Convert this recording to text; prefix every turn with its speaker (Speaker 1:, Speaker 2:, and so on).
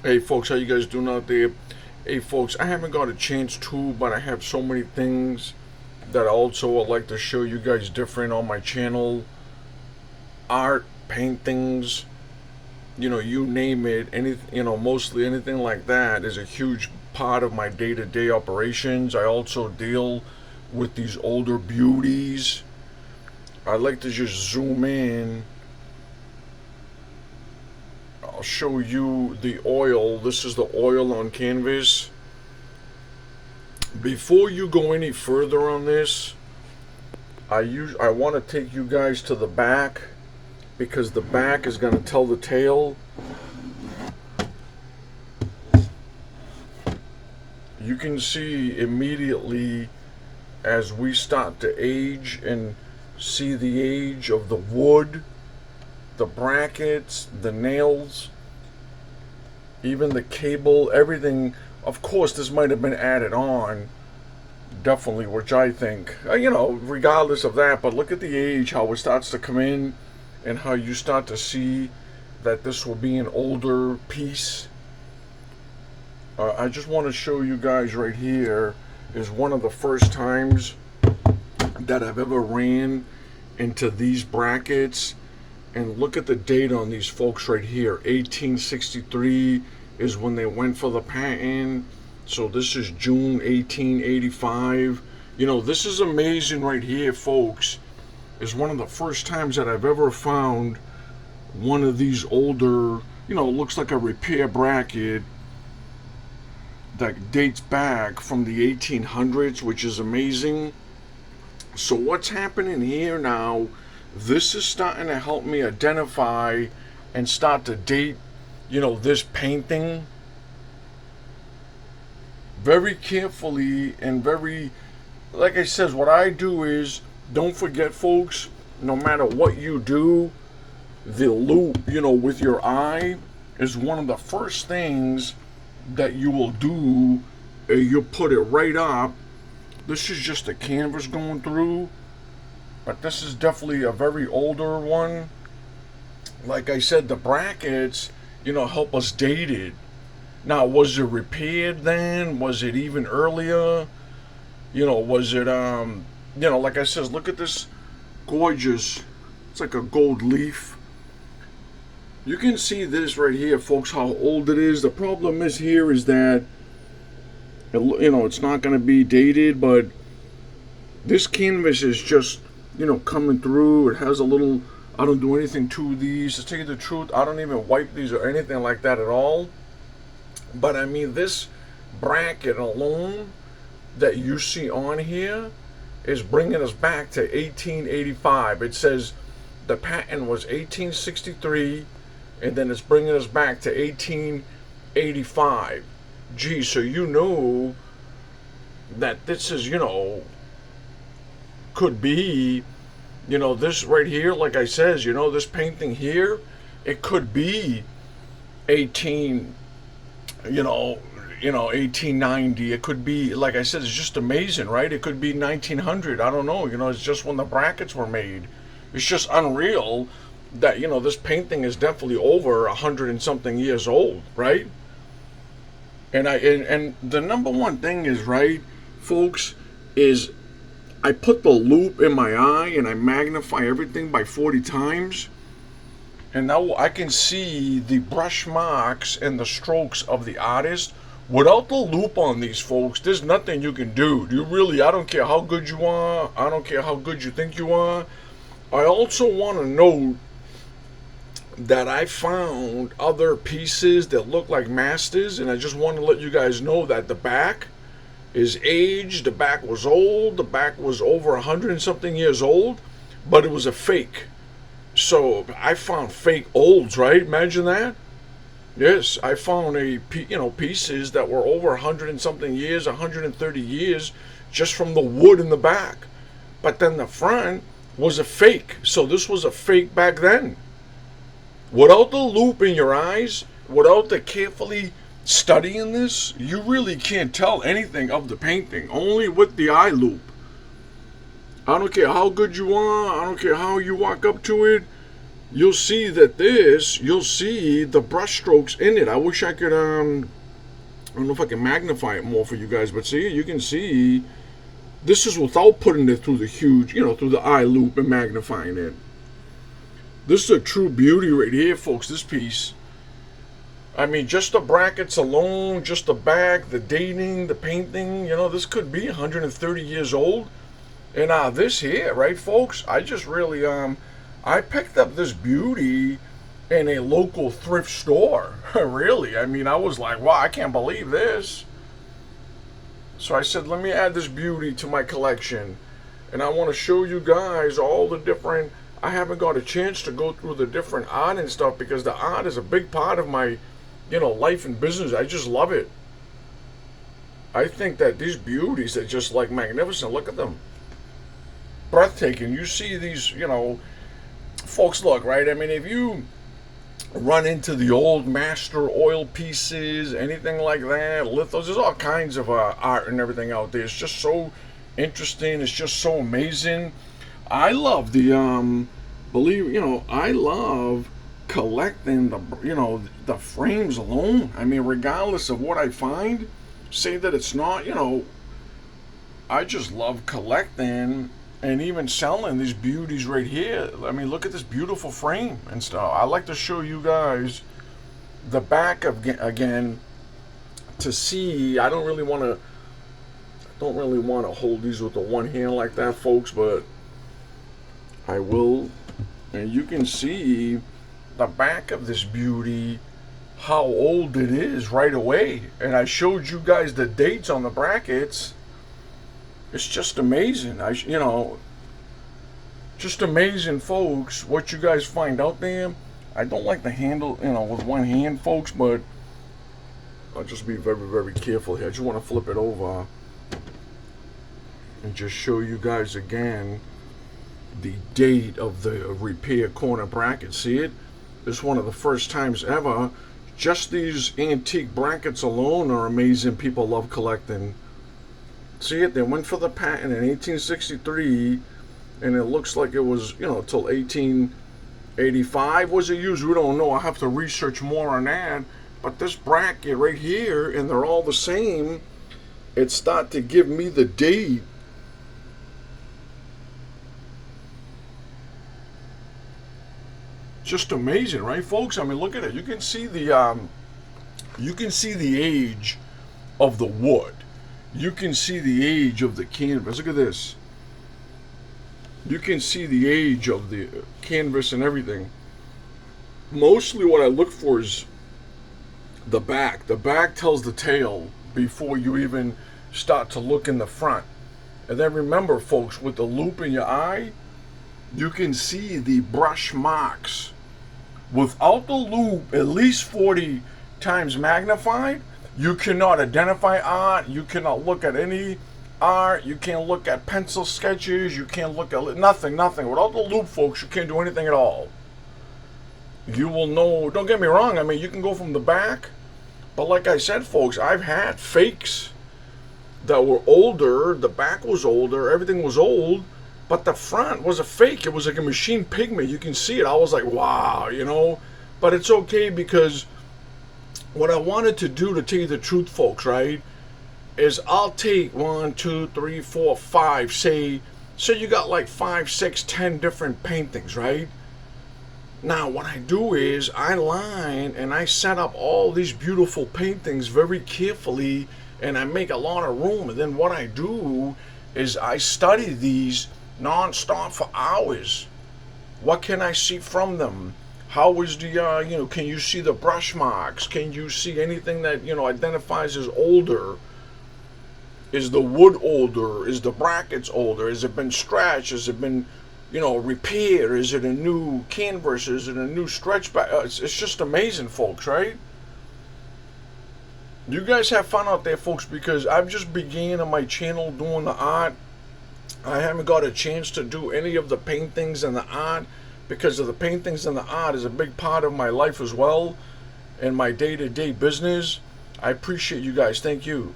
Speaker 1: Hey folks, how you guys doing out there? Hey folks, I haven't got a chance to, but I have so many things that I also would like to show you guys different on my channel. Art, paintings, you name it, mostly anything like that is a huge part of my day-to-day operations. I also deal with these older beauties. I like to just zoom in. I'll show you the oil. This is the oil on canvas. Before you go any further on this, I want to take you guys to the back because the back is going to tell the tale. You can see immediately as we start to age and see the age of the wood, the brackets, the nails, even the cable, everything. Of course, this might have been added on, definitely, which I think, regardless of that, but look at the age, how it starts to come in, and how you start to see that this will be an older piece. I just want to show you guys right here is one of the first times that I've ever ran into these brackets. And look at the date on these folks right here. 1863 is when they went for the patent. So this is June 1885. This is amazing right here, folks. Is one of the first times that I've ever found one of these older, looks like a repair bracket that dates back from the 1800s, which is amazing. So what's happening here now, this is starting to help me identify and start to date, this painting very carefully and very, like I says, what I do is, don't forget folks, no matter what you do, the loop, with your eye is one of the first things that you will do. You put it right up. This is just a canvas going through, but this is definitely a very older one. Like I said, the brackets, help us date it. Now, was it repaired then? Was it even earlier? Was it, like I said, look at this gorgeous, it's like a gold leaf. You can see this right here, folks, how old it is. The problem is here is that, it's not going to be dated, but this canvas is just, coming through. It has a little, I don't do anything to these. To tell you the truth, I don't even wipe these or anything like that at all. But I mean, this bracket alone that you see on here is bringing us back to 1885. It says the patent was 1863, and then it's bringing us back to 1885. Gee, so that this is, could be, this right here, like I says, this painting here, it could be 18, 1890. It could be, like I said, it's just amazing, right? It could be 1900. I don't know. It's just when the brackets were made. It's just unreal that, this painting is definitely over 100 and something years old, right? And the number one thing is, right, folks, is I put the loop in my eye and I magnify everything by 40 times. And now I can see the brush marks and the strokes of the artist. Without the loop on these folks, there's nothing you can do. I don't care how good you are. I don't care how good you think you are. I also want to note that I found other pieces that look like masters, and I just want to let you guys know that the back is aged, the back was old, the back was over 100 and something years old, but it was a fake. So I found fake olds, right? Imagine that. Yes, I found pieces that were over 100 and something years, 130 years, just from the wood in the back. But then the front was a fake. So this was a fake back then. Without the loop in your eyes, without the carefully studying this, you really can't tell anything of the painting. Only with the eye loop. I don't care how good you are. I don't care how you walk up to it. you'll see that you'll see the brush strokes in it. I wish I could, I don't know if I can magnify it more for you guys, but see, you can see this is without putting it through the huge, through the eye loop and magnifying it. This is a true beauty right here, folks, this piece. I mean, just the brackets alone, just the back, the dating, the painting, this could be 130 years old. And this here, right, folks, I just really, I picked up this beauty in a local thrift store. Really, I mean, I was like, wow, I can't believe this. So I said, let me add this beauty to my collection. And I want to show you guys all the different, I haven't got a chance to go through the different art and stuff because the art is a big part of my, life and business. I just love it. I think that these beauties are just like magnificent. Look at them. Breathtaking. You see these, folks, look, right? I mean, if you run into the old master oil pieces, anything like that, lithos, there's all kinds of art and everything out there. It's just so interesting. It's just so amazing. I love the, I love collecting the frames alone. I mean, regardless of what I find, say that it's not, I just love collecting and even selling these beauties right here. I mean, look at this beautiful frame and stuff. I like to show you guys the back of, again, to see. I don't really want to hold these with the one hand like that, folks, but I will. And you can see the back of this beauty, how old it is right away. And I showed you guys the dates on the brackets. It's just amazing. Just amazing, folks, what you guys find out there. I don't like to handle, with one hand, folks, but I'll just be very, very careful here. I just want to flip it over and just show you guys again the date of the repair corner bracket. See it? This is one of the first times ever. Just these antique brackets alone are amazing. People love collecting. See it? They went for the patent in 1863, and it looks like it was, till 1885 was it used? We don't know. I have to research more on that. But this bracket right here, and they're all the same, it start to give me the date. Just amazing, right, folks? I mean, look at it. You can see the age of the wood. You can see the age of the canvas. Look at this. You can see the age of the canvas and everything. Mostly what I look for is the back. The back tells the tale before you even start to look in the front. And then remember, folks, with the loop in your eye, you can see the brush marks. Without the loop, at least 40 times magnified, you cannot identify art. You cannot look at any art. You can't look at pencil sketches. You can't look at nothing. Without the loop, folks, you can't do anything at all. You will know. Don't get me wrong. I mean, you can go from the back. But like I said, folks, I've had fakes that were older. The back was older. Everything was old. But the front was a fake. It was like a machine pigment. You can see it. I was like, wow, But it's okay because what I wanted to do, to tell you the truth, folks, right, is I'll take 1, 2, 3, 4, 5, say you got like 5, 6, 10 different paintings, right? Now, what I do is I line and I set up all these beautiful paintings very carefully, and I make a lot of room. And then what I do is I study these non-stop for hours. What can I see from them? How is the, can you see the brush marks? Can you see anything that, identifies as older? Is the wood older? Is the brackets older? Has it been scratched? Has it been, repaired? Is it a new canvas? Is it a new stretch back? It's just amazing, folks, right? You guys have fun out there, folks, because I've just began on my channel doing the art. I haven't got a chance to do any of the paintings and the art because of the paintings and the art is a big part of my life as well and my day-to-day business. I appreciate you guys. Thank you.